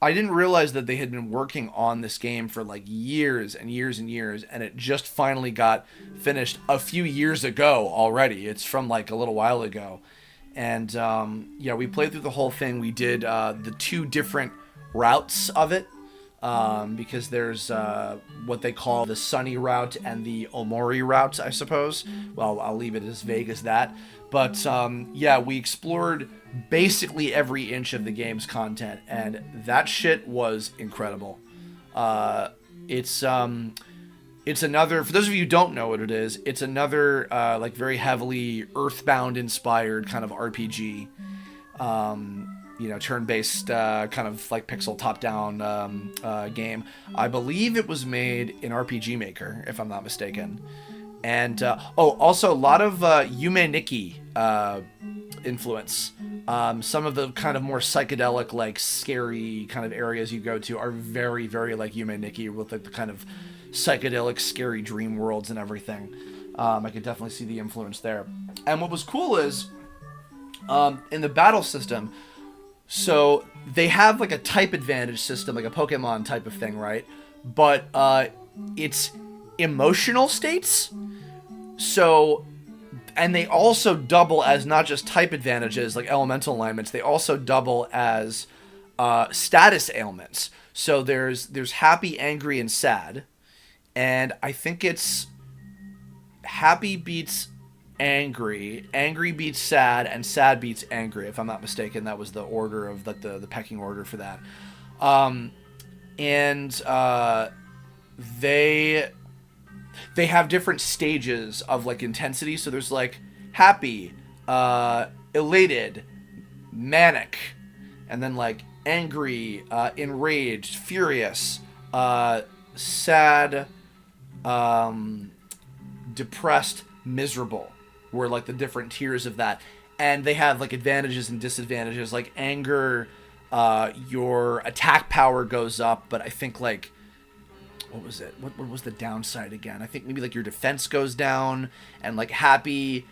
didn't realize that they had been working on this game for like years and years and years, and it just finally got finished a few years ago already. It's from like a little while ago. And yeah, we played through the whole thing. We did the two different routes of it. Because there's what they call the Sunny route and the Omori route, I suppose. Well, I'll leave it as vague as that. But yeah, we explored basically every inch of the game's content, and that shit was incredible. It's another, for those of you who don't know what it is, it's another like very heavily Earthbound inspired kind of RPG. You know, turn-based kind of like pixel top-down game. I believe it was made in RPG Maker, if I'm not mistaken. And also a lot of Yume Nikki influence. Some of the kind of more psychedelic, like scary kind of areas you go to are very, very like Yume Nikki, with like the kind of psychedelic, scary dream worlds and everything. I could definitely see the influence there. And what was cool is in the battle system. So they have like a type advantage system, like a Pokemon type of thing, right? But it's emotional states. So, and they also double as not just type advantages, like elemental alignments. They also double as status ailments. So there's happy, angry, and sad. And I think it's happy beats angry beats sad, and sad beats angry, if I'm not mistaken. That was the order of the pecking order for that. They have different stages of like intensity. So there's like happy, elated, manic, and then like angry, enraged, furious, sad, depressed, miserable, were like the different tiers of that. And they have like advantages and disadvantages. Like anger, your attack power goes up, but I think like, what was it? What was the downside again? I think maybe like your defense goes down, and like happy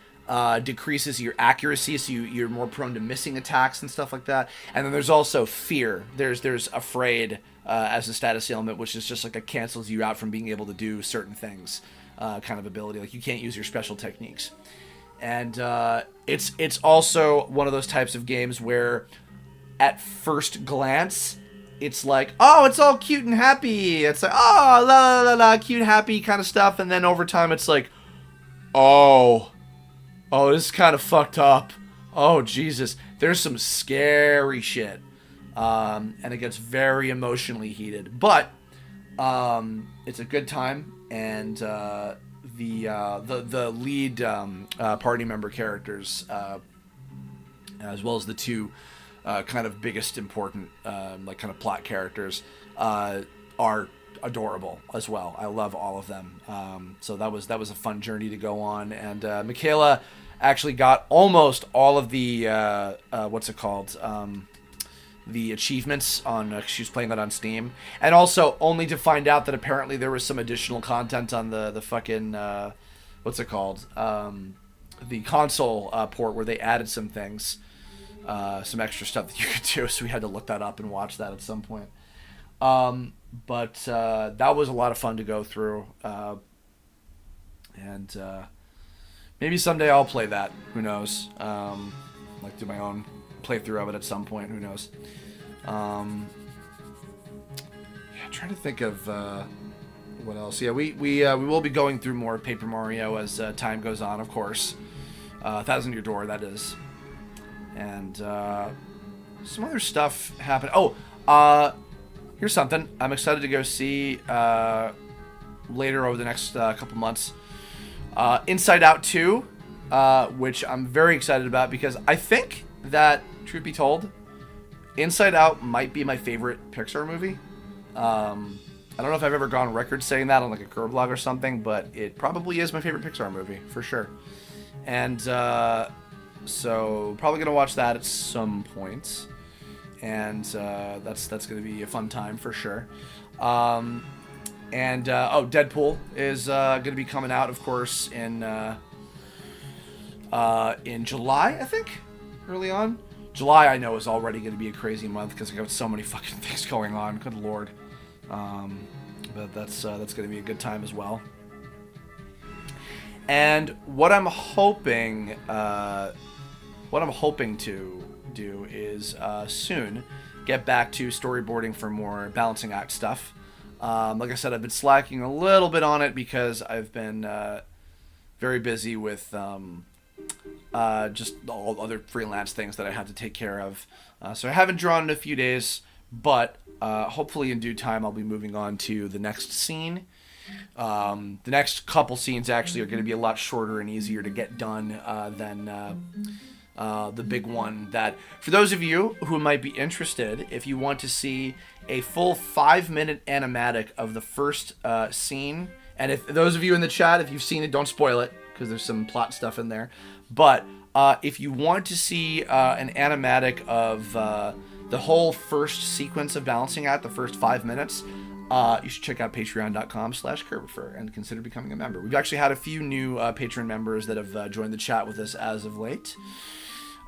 decreases your accuracy, so you're more prone to missing attacks and stuff like that. And then there's also fear. There's afraid as a status ailment, which is just like it cancels you out from being able to do certain things. Kind of ability, like you can't use your special techniques. And it's also one of those types of games where at first glance it's like, oh, it's all cute and happy, it's like, oh, la la la, cute, happy kind of stuff. And then over time it's like, oh, this is kind of fucked up. Oh Jesus, there's some scary shit. And it gets very emotionally heated, but it's a good time. And the lead party member characters, as well as the two kind of biggest important like kind of plot characters, are adorable as well. I love all of them. So that was a fun journey to go on. And Michaela actually got almost all of the what's it called? The achievements on she was playing that on Steam, and also only to find out that apparently there was some additional content on the fucking what's it called, the console port, where they added some things, some extra stuff that you could do. So we had to look that up and watch that at some point. But that was a lot of fun to go through. And maybe someday I'll play that. Who knows? Like do my own playthrough of it at some point. Who knows? Yeah, trying to think of what else. Yeah, we will be going through more Paper Mario as time goes on, of course. Thousand Year Door, that is. And some other stuff happened. Oh, here's something I'm excited to go see later over the next couple months. Inside Out 2, which I'm very excited about because I think that, truth be told, Inside Out might be my favorite Pixar movie. I don't know if I've ever gone on record saying that on like a Curve blog or something, but it probably is my favorite Pixar movie, for sure. And so probably going to watch that at some point. And that's going to be a fun time for sure. Deadpool is going to be coming out, of course, in July, I think, early on. July, I know, is already going to be a crazy month because I got so many fucking things going on. Good lord. But that's going to be a good time as well. And what I'm hoping to do is soon get back to storyboarding for more balancing act stuff. Like I said, I've been slacking a little bit on it because I've been very busy with just all other freelance things that I have to take care of. So I haven't drawn in a few days, but hopefully in due time I'll be moving on to the next scene. The next couple scenes actually are going to be a lot shorter and easier to get done than the big one. That, for those of you who might be interested, if you want to see a full 5-minute animatic of the first scene, and if those of you in the chat, if you've seen it, don't spoil it because there's some plot stuff in there. But if you want to see an animatic of the whole first sequence of Balancing Act, the first 5 minutes, you should check out patreon.com/Curvifer and consider becoming a member. We've actually had a few new patron members that have joined the chat with us as of late.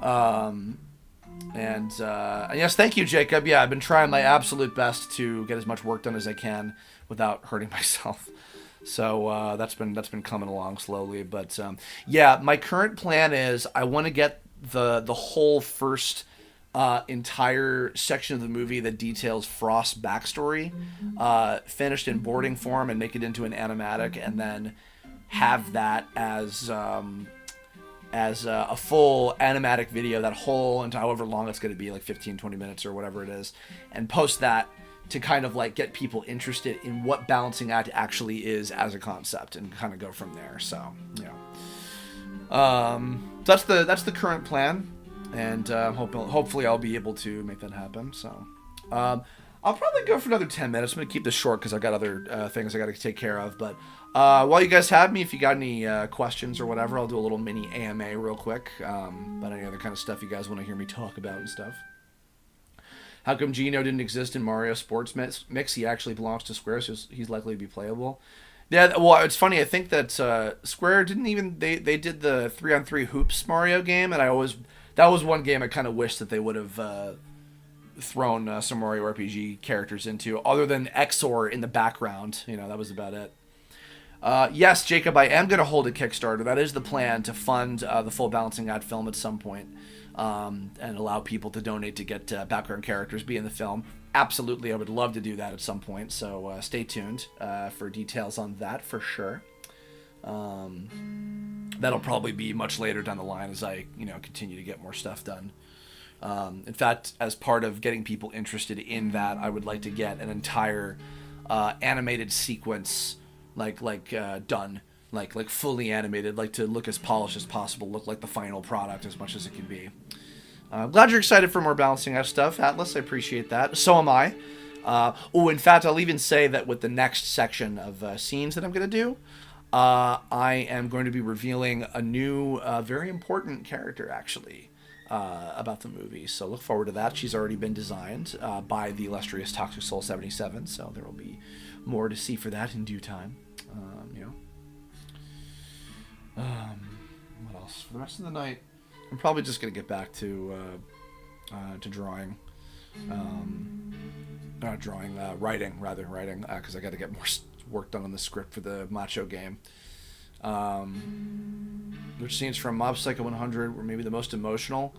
And yes, thank you, Jacob. Yeah, I've been trying my absolute best to get as much work done as I can without hurting myself. So that's been coming along slowly. But yeah, my current plan is I want to get the whole first entire section of the movie that details Frost's backstory finished in boarding form and make it into an animatic, and then have that as a full animatic video, that whole, and however long it's going to be, like 15-20 minutes or whatever it is, and post that to kind of like get people interested in what Balancing Act actually is as a concept, and kind of go from there. So that's the current plan. And hopefully I'll be able to make that happen. So I'll probably go for another 10 minutes. I'm going to keep this short because I've got other things I got to take care of. But while you guys have me, if you got any questions or whatever, I'll do a little mini AMA real quick about any other kind of stuff you guys want to hear me talk about and stuff. How come Geno didn't exist in Mario Sports Mix? He actually belongs to Square, so he's likely to be playable. Yeah, well, it's funny. I think that Square didn't even... They did the 3-on-3 Hoops Mario game, and that was one game I kind of wish that they would have thrown some Mario RPG characters into, other than Exor in the background. You know, that was about it. Yes, Jacob, I am going to hold a Kickstarter. That is the plan, to fund the full Balancing Act film at some point, and allow people to donate to get background characters be in the film. Absolutely, I would love to do that at some point, so stay tuned for details on that for sure. That'll probably be much later down the line as I, continue to get more stuff done. In fact, as part of getting people interested in that, I would like to get an entire animated sequence done, like fully animated, like to look as polished as possible, look like the final product as much as it can be. I'm glad you're excited for more Balancing Act stuff, Atlas. I appreciate that. So am I. In fact, I'll even say that with the next section of scenes that I'm going to do, I am going to be revealing a new, very important character, actually, about the movie. So look forward to that. She's already been designed by the illustrious Toxic Soul 77, so there will be more to see for that in due time. What else? For the rest of the night, I'm probably just going to get back to drawing. drawing, writing, because I got to get more work done on the script for the Macho game. Which scenes from Mob Psycho 100 were maybe the most emotional?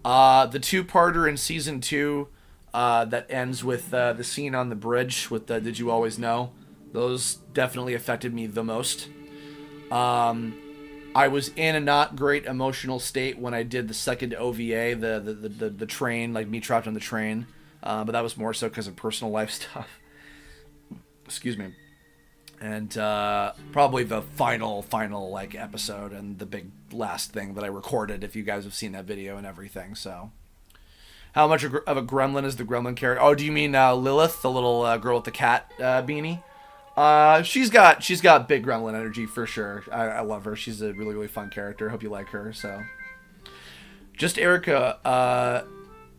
The two-parter in season 2 that ends with the scene on the bridge with the Did You Always Know? Those definitely affected me the most. I was in a not great emotional state when I did the second OVA, the train, like me trapped on the train. But that was more so because of personal life stuff. Excuse me. And probably the final like episode and the big last thing that I recorded, if you guys have seen that video and everything. So, how much of a gremlin is the gremlin character? Oh, do you mean Lilith, the little girl with the cat beanie? She's got big gremlin energy for sure. I love her. She's a really, really fun character. Hope you like her. So, just Erica.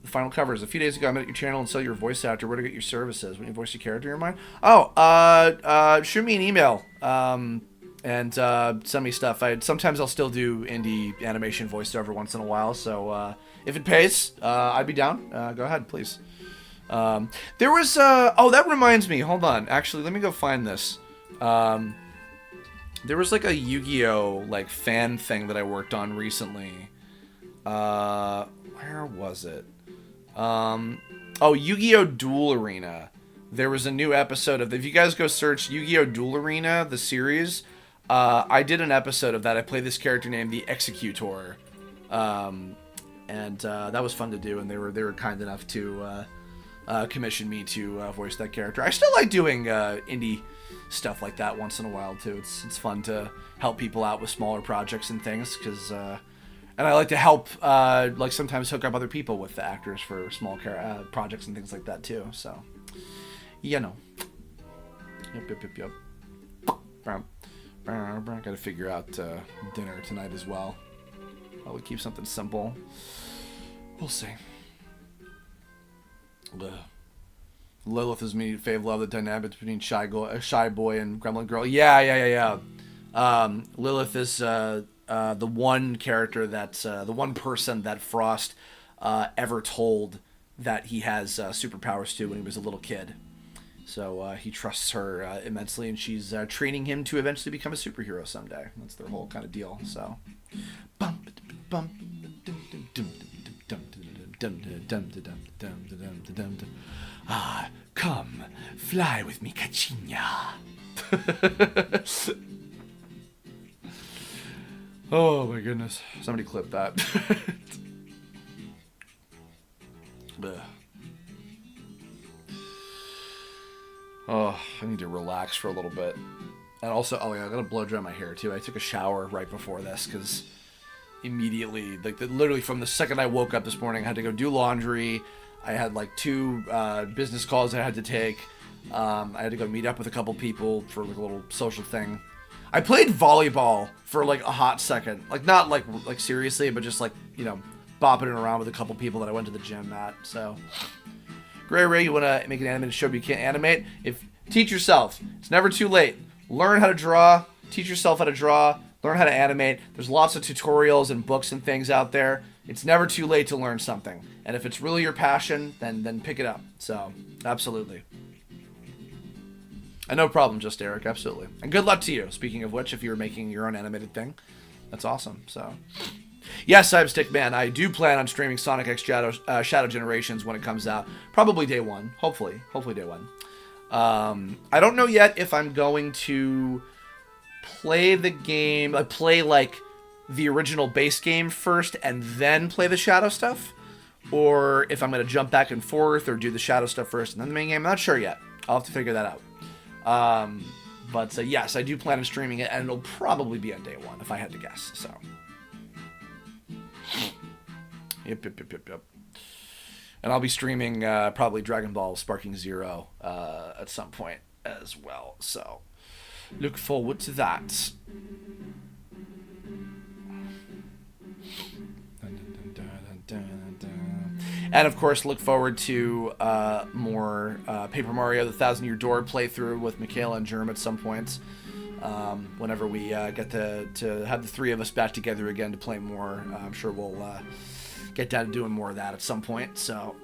The final covers. A few days ago, I met at your channel and saw your voice actor. Where to get your services? When you voice a character in mind? Oh, shoot me an email. And send me stuff. Sometimes I'll still do indie animation voiceover once in a while. So if it pays, I'd be down. Go ahead, please. There was that reminds me. Hold on. Actually, let me go find this. There was like a Yu-Gi-Oh like fan thing that I worked on recently. Where was it? Yu-Gi-Oh! Duel Arena. There was a new episode of... If you guys go search Yu-Gi-Oh! Duel Arena, the series, I did an episode of that. I played this character named the Executor. And that was fun to do, and they were kind enough to commission me to voice that character. I still like doing indie stuff like that once in a while, too. It's fun to help people out with smaller projects and things, because... and I like to help, like sometimes hook up other people with the actors for small projects and things like that too. So, you know. Yep. Gotta figure out dinner tonight as well. Probably keep something simple. We'll see. Lilith is me. Fave love the dynamic between shy boy and gremlin girl. Yeah. Lilith is the one character that's the one person that Frost ever told that he has superpowers to when he was a little kid. So he trusts her immensely, and she's training him to eventually become a superhero someday. That's their whole kind of deal. So, come fly with me, Cachinha. Oh my goodness. Somebody clip that. Oh, I need to relax for a little bit. And also, I gotta blow dry my hair too. I took a shower right before this because immediately, literally from the second I woke up this morning, I had to go do laundry. I had like 2 business calls I had to take. I had to go meet up with a couple people for like a little social thing. I played volleyball for like a hot second, like not like seriously, but just like, you know, bopping it around with a couple people that I went to the gym at. So, Gray Ray, you want to make an animated show but you can't animate? Teach yourself. It's never too late. Learn how to draw. Teach yourself how to draw. Learn how to animate. There's lots of tutorials and books and things out there. It's never too late to learn something. And if it's really your passion, then pick it up. So, absolutely. And no problem, just Eric, absolutely. And good luck to you, speaking of which, if you're making your own animated thing. That's awesome, so. Yes, I'm Stickman. I do plan on streaming Sonic X Shadow Generations when it comes out. Probably day 1, hopefully day 1. I don't know yet if I'm going to play the game, play like the original base game first and then play the Shadow stuff. Or if I'm going to jump back and forth or do the Shadow stuff first and then the main game. I'm not sure yet. I'll have to figure that out. But yes, I do plan on streaming it, and it'll probably be on day 1, if I had to guess, so. Yep. And I'll be streaming, probably Dragon Ball Sparking Zero, at some point as well, so. Look forward to that. And of course, look forward to more Paper Mario: The Thousand-Year Door playthrough with Michaela and Germ at some point. Whenever we get to have the 3 of us back together again to play more, I'm sure we'll get down to doing more of that at some point. So,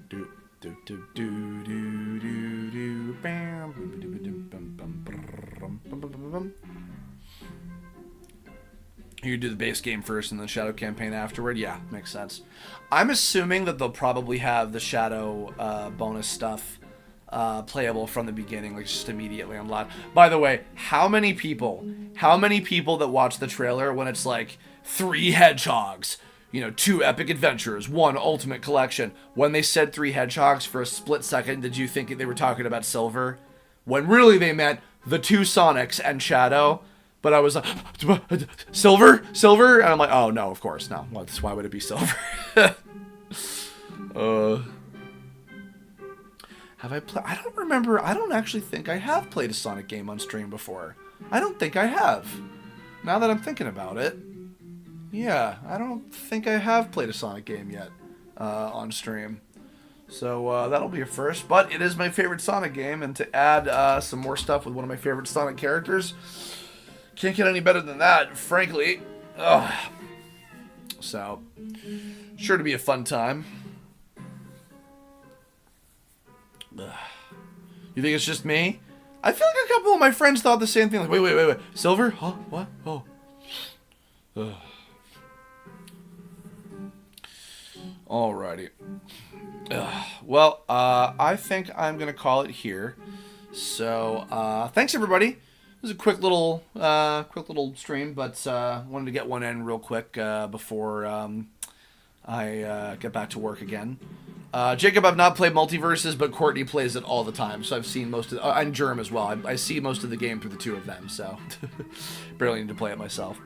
do do do do do do do bam. You do the base game first and then Shadow campaign afterward. Yeah, makes sense. I'm assuming that they'll probably have the Shadow bonus stuff playable from the beginning, like just immediately unlocked. By the way, how many people that watch the trailer when it's like 3 hedgehogs, 2 epic adventures, 1 ultimate collection, when they said 3 hedgehogs for a split second, did you think they were talking about Silver? When really they meant the 2 Sonics and Shadow. But I was like, Silver? And I'm like, oh no, of course, no. Why would it be Silver? Have I played? I don't remember. I don't actually think I have played a Sonic game on stream before. I don't think I have. Now that I'm thinking about it. Yeah, I don't think I have played a Sonic game yet on stream. So that'll be a first. But it is my favorite Sonic game. And to add some more stuff with one of my favorite Sonic characters, can't get any better than that, frankly. Ugh. So, sure to be a fun time. Ugh. You think it's just me? I feel like a couple of my friends thought the same thing. Like, wait. Silver? Huh? What? Oh. Ugh. Alrighty. Ugh. Well, I think I'm going to call it here. So, thanks everybody. It was a quick little stream, but wanted to get one in real quick before I get back to work again. Jacob, I've not played Multiverses, but Courtney plays it all the time, so I've seen most of and Germ as well. I see most of the game through the 2 of them, so barely need to play it myself.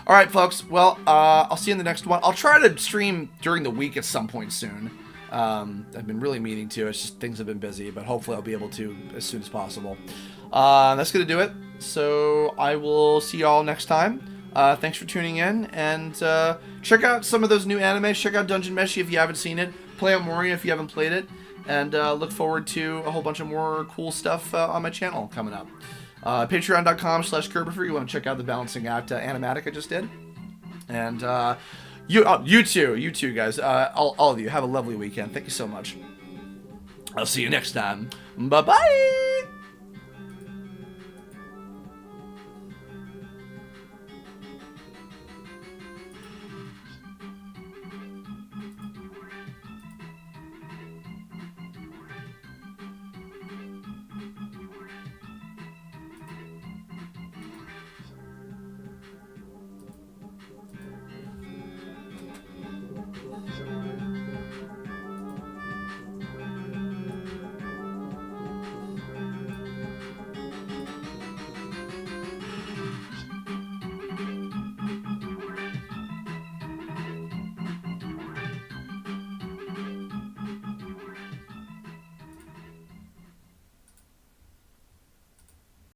All right, folks. Well, I'll see you in the next one. I'll try to stream during the week at some point soon. I've been really meaning to. It's just things have been busy, but hopefully I'll be able to as soon as possible. That's going to do it. So I will see y'all next time. Thanks for tuning in, and check out some of those new animes. Check out Dungeon Meshi if you haven't seen it. Play Omori if you haven't played it. And look forward to a whole bunch of more cool stuff on my channel coming up. Patreon.com/Kerber. You want to check out the Balancing Act animatic I just did. And you too, guys. All of you, have a lovely weekend. Thank you so much. I'll see you next time. Bye-bye!